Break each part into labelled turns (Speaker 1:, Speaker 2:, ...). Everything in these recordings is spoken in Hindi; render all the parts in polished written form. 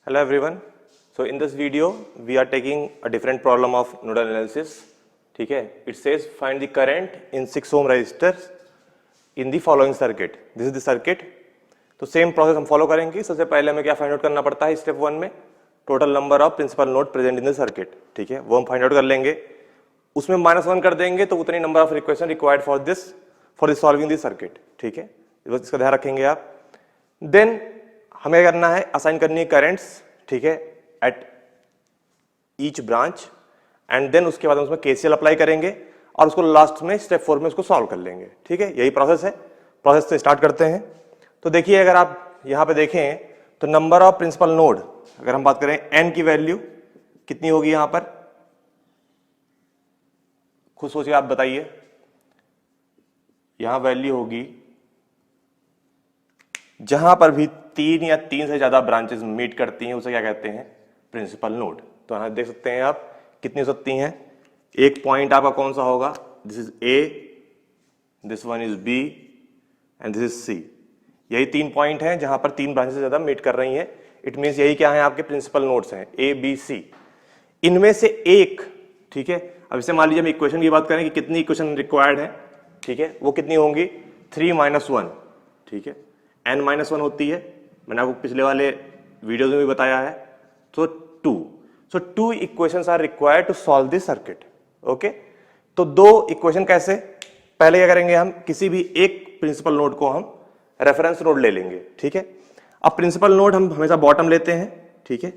Speaker 1: Hello everyone. So in this video we are taking a different problem of nodal analysis. ठीक है, it says find the current in 6 ohm resistors in the following circuit. This is the circuit. तो सेम प्रोसेस हम फॉलो करेंगे. सबसे पहले हमें क्या फाइंड आउट करना पड़ता है स्टेप 1 में, total number of principal node present in the circuit. ठीक है, वो हम फाइंड आउट कर लेंगे. उसमें -1 कर देंगे तो उतनी number of equation required for this solving this circuit. ठीक है, इसका ध्यान रखेंगे आप. देन हमें करना है असाइन करनी है करंट्स. ठीक है, at each branch and then उसके बाद हम उसमें केसीएल अप्लाई करेंगे और उसको लास्ट में स्टेप 4 में उसको सॉल्व कर लेंगे. ठीक है, यही प्रोसेस है. प्रोसेस से स्टार्ट करते हैं. तो देखिए, अगर आप यहां पे देखें तो नंबर ऑफ प्रिंसिपल नोड, अगर हम बात करें एन की वैल्यू कितनी होगी यहां पर, खुद सोचिए, आप बताइए. यहां वैल्यू होगी जहां पर भी 3 या 3 से ज्यादा ब्रांचेस मीट करती हैं उसे क्या कहते हैं, प्रिंसिपल नोड. तो यहां देख सकते हैं आप कितनी हो सकती हैं. एक पॉइंट आपका कौन सा होगा, this is A, this one is B and this is C. यही 3 पॉइंट हैं जहां पर 3 ब्रांचेस से ज्यादा मीट कर रही हैं. इट मींस यही क्या है, आपके प्रिंसिपल नोड्स हैं ए बी सी. इनमें से एक, ठीक है, अब इसे मान लीजिए हम इक्वेशन की बात करें कि कितनी इक्वेशन रिक्वायर्ड है. ठीक है, वो कितनी होंगी, 3 - 1. ठीक है, n-1 होती है, मैंने आपको पिछले वाले वीडियोस में भी बताया है. तो 2. So 2 equations are required to solve this circuit. Okay, तो 2 इक्वेशन कैसे, पहले क्या करेंगे, हम किसी भी एक प्रिंसिपल नोड को हम रेफरेंस नोड ले लेंगे. ठीक है, अब प्रिंसिपल नोड हम हमेशा बॉटम लेते हैं. ठीक है,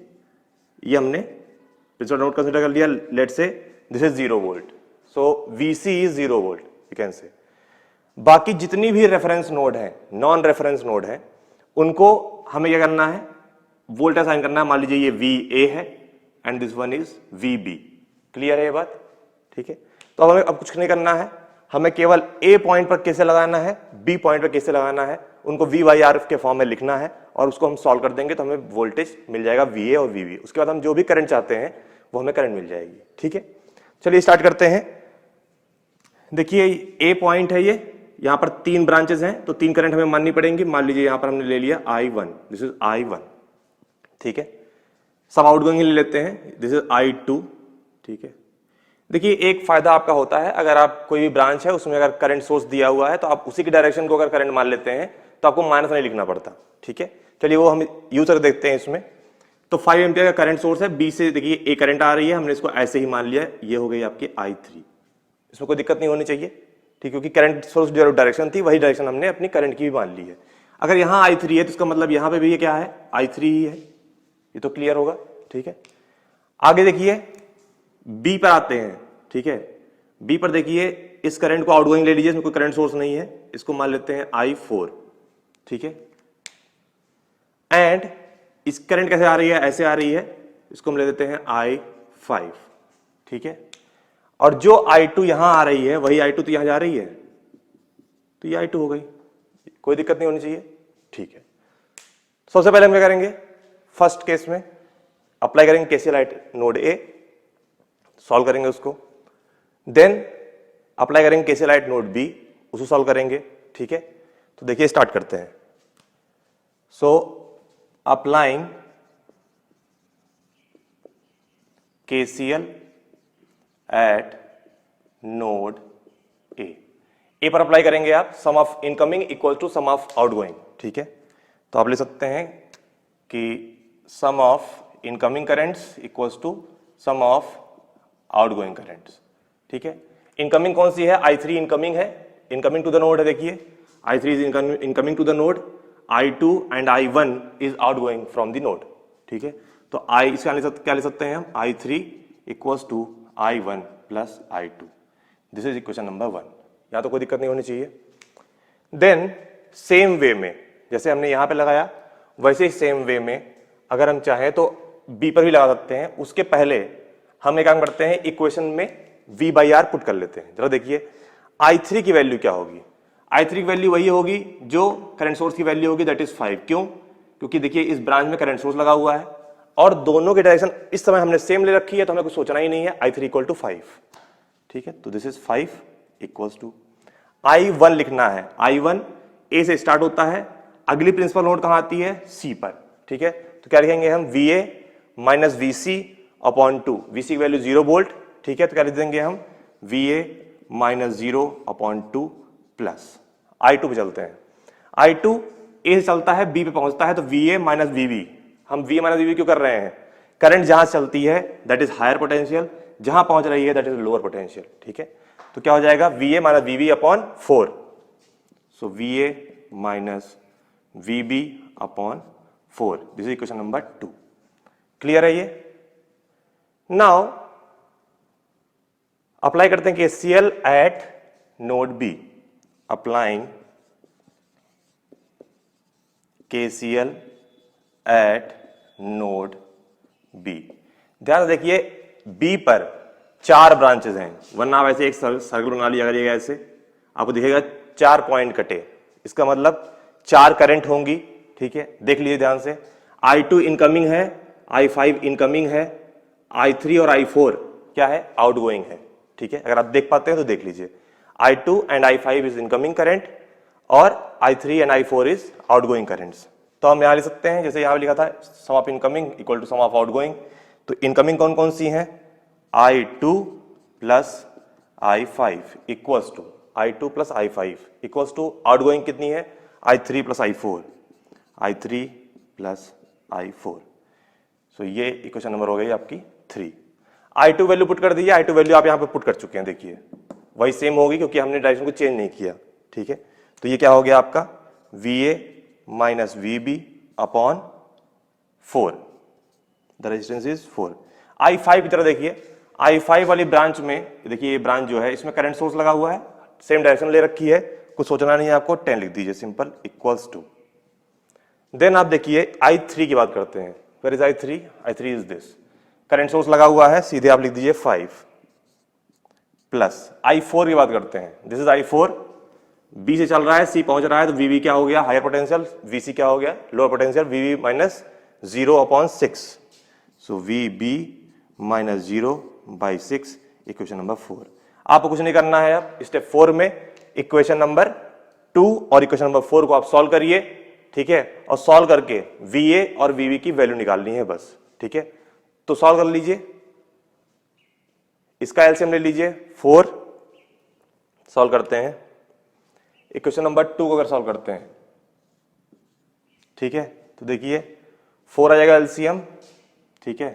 Speaker 1: ये हमने प्रिंसिपल नोड कंसीडर कर लिया. Let's say this is 0 volt, so VC is 0 volt you can say. बाकी जितनी भी रेफरेंस नोड है, नॉन रेफरेंस नोड है, उनको हमें क्या करना है, वोल्ट असाइन करना है. मान लीजिए ये VA है and this one is VB. Clear है ये बात. ठीक है, तो हमें अब कुछ नहीं करना है, हमें केवल A पॉइंट पर कैसे लगाना है, B पॉइंट पर कैसे लगाना है, उनको V/R के फॉर्म में लिखना है और उसको हम सॉल्व कर देंगे तो हमें वोल्टेज मिल जाएगा VA और VB. उसके बाद हम जो भी करंट चाहते हैं वो हमें करंट मिल जाएगी. ठीक है, चलिए स्टार्ट करते हैं. देखिए A पॉइंट है, ये यहां पर 3 ब्रांचेस हैं तो 3 करंट हमें माननी पड़ेंगी. मान लीजिए यहां पर हमने ले लिया I1, दिस इज I1. ठीक है, सब आउटगोइंग ले लेते हैं, दिस इज I2. ठीक है, देखिए एक फायदा आपका होता है, अगर आप कोई भी ब्रांच है उसमें अगर करंट सोर्स दिया हुआ है तो आप उसी की डायरेक्शन को अगर करंट मान लेते हैं तो आपको माइनस नहीं लिखना पड़ता. ठीक है, चलिए वो हम यूज करके देखते हैं. इसमें तो 5 एम्पियर का करंट सोर्स है, बी से देखिए ए करंट आ रही है, हमने इसको ऐसे ही मान लिया. ये हो गई आपकी I3. इसमें कोई दिक्कत नहीं होनी चाहिए. ठीक, क्योंकि करंट सोर्स जो डायरेक्शन थी वही डायरेक्शन हमने अपनी करंट की भी मान ली है. अगर यहां I3 है तो इसका मतलब यहां पे भी ये क्या है, I3 ही है. ये तो क्लियर होगा. ठीक है, आगे देखिए बी पर आते हैं. ठीक है, बी पर देखिए इस करंट को आउटगोइंग ले लीजिए, इसमें कोई करंट सोर्स नहीं है, इसको मान लेते हैं I4. ठीक है, एंड इस करंट कैसे आ रही है, ऐसे आ रही है, इसको हम ले देते हैं I5. ठीक है, और जो I2 यहां आ रही है वही I2 तो यहां जा रही है, तो ये I2 हो गई. कोई दिक्कत नहीं होनी चाहिए. ठीक है, सबसे पहले हम क्या करेंगे, फर्स्ट केस में अप्लाई करेंगे KCL at node A, solve करेंगे उसको. देन अप्लाई करेंगे केसीएल एट नोड बी, उसको सॉल्व करेंगे. ठीक है, तो देखिए स्टार्ट करते हैं. So applying KCL at node A पर अप्लाई करेंगे आप. Sum of incoming equal to sum of outgoing. ठीक है, तो आप ले सकते हैं कि sum of incoming currents equals to sum of outgoing currents. ठीक है, इनकमिंग कौन सी है, I3 इनकमिंग है, इनकमिंग टू द नोड है. देखिए I3 is incoming to the node, I2 and I1 is outgoing from the node. ठीक है, तो इसका क्या ले सकते हैं हम, I3 equals to I1 plus I2. This is equation number 1. यहां तो कोई दिक्कत नहीं होनी चाहिए. देन सेम वे में जैसे हमने यहां पे लगाया वैसे ही सेम वे में अगर हम चाहें तो बी पर भी लगा सकते हैं. उसके पहले हम एक काम करते हैं, इक्वेशन में V/R पुट कर लेते हैं. जरा देखिए I3 की वैल्यू क्या होगी. I3 की वैल्यू वही होगी जो करंट सोर्स की वैल्यू होगी, दैट इज 5. क्यों, क्योंकि देखिए इस ब्रांच में करंट सोर्स लगा हुआ है और दोनों की डायरेक्शन इस समय हमने सेम ले रखी है तो हमें कुछ सोचना ही नहीं है. I3 equal to 5. ठीक है, तो this is 5 equals to I1 लिखना है. I1 A से स्टार्ट होता है, अगली प्रिंसिपल नोड कहां आती है, C पर. ठीक है, तो क्या लिखेंगे हम VA minus VC upon 2, VC की वैल्यू 0 वोल्ट, ठीक है, तो क्या लिख देंगे हम VA minus 0 upon 2 plus I2 पे चलते हैं। I2 A से चलता है B पे पहुंचता है, तो VA माइनस VB, हम VA माइनस VB क्यों कर रहे हैं, करंट जहां चलती है दैट इज हायर पोटेंशियल, जहां पहुंच रही है दैट इज लोअर पोटेंशियल, ठीक है, तो क्या हो जाएगा VA minus VB upon 4, so VA minus VB upon 4, this is equation number 2। Clear है ये? नाउ अप्लाई करते हैं KCL eight node B, applying KCL eight node B। ध्यान देखिए B पर 4 ब्रांचेस हैं, वरना वैसे एक सर्कल बना लिया करिएगा, ऐसे आपको दिखेगा 4 पॉइंट कटे, इसका मतलब 4 करंट होंगी, ठीक है, देख लीजिए ध्यान से। I2 इनकमिंग है, I5 इनकमिंग है, I3 और I4 क्या है, आउटगोइंग है, ठीक है, अगर आप देख पाते हैं तो देख लीजिए। I2 and I5 is incoming current और I3 and I4 is outgoing currents. तो हम यहां लिख सकते हैं, जैसे यहां लिखा था sum of incoming equal to sum of outgoing, तो इनकमिंग कौन कौन सी हैं, I2 plus I5 equals to I2 plus I5 equals to outgoing कितनी है, I3 plus I4, I3 plus I4, सो ये इक्वेशन नंबर हो गई आपकी 3। I2 वैल्यू पुट कर दीजिए, I2 वैल्यू आप यहां पे पुट कर चुके हैं, देखिए वही सेम होगी क्योंकि हमने डायरेक्शन को चेंज नहीं किया, ठीक है, तो ये क्या हो गया आपका VA minus VB upon 4, the resistance is 4। I5 की तरह देखिए, I5 वाली ब्रांच में देखिए, ये ब्रांच जो है इसमें करंट सोर्स लगा हुआ है, सेम डायरेक्शन ले रखी है, कुछ सोचना नहीं है आपको, 10 लिख दीजिए सिंपल, इक्वल्स टू, देन आप देखिए I3 की बात करते हैं, where is I3, I3 is this, current source लगा हुआ है, सीधे आप लिख दीजिए 5 प्लस I4 की बात करते हैं, दिस इज I4, B से चल रहा है, C पहुंच रहा है, तो VB क्या हो गया, हायर पोटेंशियल, VC क्या हो गया, lower potential, VB minus 0 upon 6, so VB minus 0 by 6, equation number 4। आपको कुछ नहीं करना है, अब स्टेप 4 में इक्वेशन नंबर 2 और इक्वेशन नंबर 4 को आप सॉल्व करिए, ठीक है, और सॉल्व करके VA और VB की वैल्यू निकालनी है बस, ठीक है, तो सॉल्व कर लीजिए, इसका एलसीएम ले लीजिए 4, सॉल्व करते हैं, इक्वेशन नंबर 2 को अगर सॉल्व करते हैं, ठीक है, तो देखिए 4 आ जाएगा एलसीएम, ठीक है,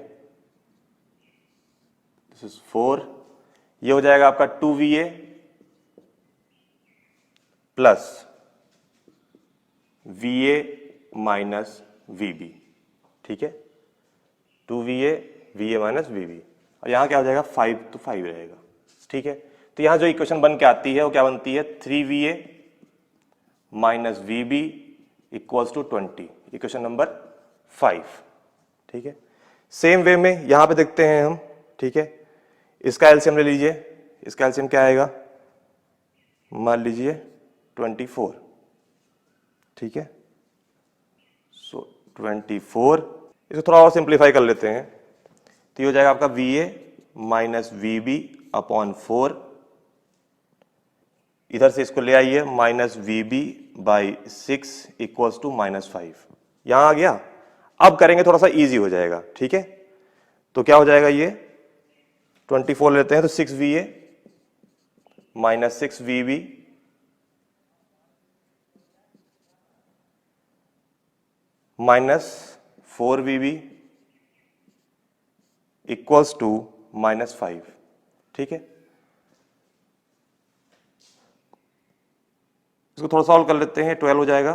Speaker 1: दिस इज 4, ये हो जाएगा आपका 2VA plus VA minus VB, ठीक है, 2VA VA माइनस VB, और यहां क्या हो जाएगा 5, तो 5 रहेगा, ठीक है, तो यहां जो इक्वेशन बन के आती है वो क्या बनती है, 3VA minus VB equals to 20, equation number 5, ठीक है। सेम वे में यहां पे देखते हैं हम, ठीक है, इसका एलसीएम ले लीजिए, इसका एलसीएम क्या आएगा, मान लीजिए 24, ठीक है, सो 24, इसको थोड़ा और सिंप्लीफाई कर लेते हैं, तो ये हो जाएगा आपका VA माइनस VB अपॉन 4, इधर से इसको ले आइए, minus VB by 6 equals to minus 5, यहां आ गया। अब करेंगे थोड़ा सा इजी हो जाएगा, ठीक है, तो क्या हो जाएगा, ये 24 लेते हैं, तो 6VA minus 6VB minus 4VB equals to minus 5, ठीक है, इसको थोड़ा सॉल्व कर लेते हैं, 12 हो जाएगा,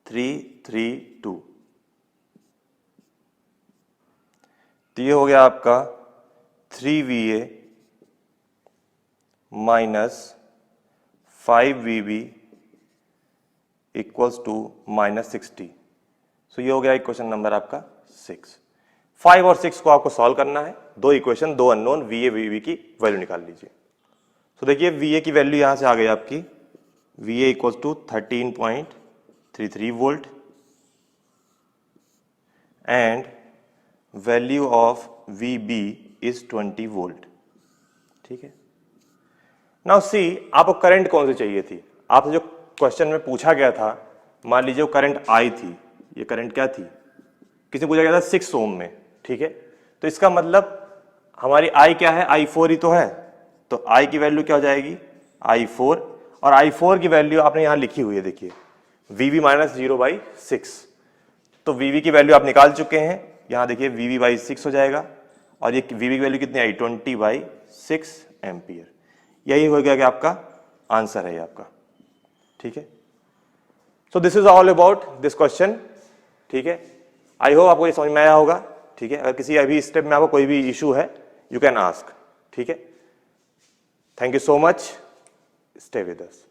Speaker 1: 3 3 2, तो ये हो गया आपका 3VA minus 5VB equals to minus 60, so ये हो गया इक्वेशन नंबर आपका 6। 5 और 6 को आपको सॉल्व करना है, दो इक्वेशन, दो अननोन, VA VB की वैल्यू निकाल लीजिए। तो देखिए VA की वैल्यू यहां से आ गई आपकी, VA equals to 13.33 volt and value of VB is 20 volt, ठीक है। नाउ सी, आपको करंट कौन सी चाहिए थी, आपसे जो क्वेश्चन में पूछा गया था, मान लीजिए वो करंट I थी, ये करंट क्या थी, किसी ने पूछा गया था 6 ओम में, ठीक है। तो इसका मतलब हमारी आई क्या है, I4 ही तो है, तो आई की वैल्यू क्या हो जाएगी, I4, और I4 की वैल्यू आपने यहां लिखी हुई है, देखिए VV माइनस 0/6। तो VV की वैल्यू आप निकाल चुके हैं, यहां देखिए VV/6 हो जाएगा, और ये VV की वैल्यू कितनी आई, 20/6 एम्पियर। यही हो गया कि आपका आंसर है आपका, ठीक है। So this is all about this question, ठीक है। आई होप आपको ये समझ में आया होगा, ठीक है। अगर किसी अभी स्टेप में आपको कोई भी इशू है, यू कैन आस्क, ठीक है। Thank you so much, stay with us.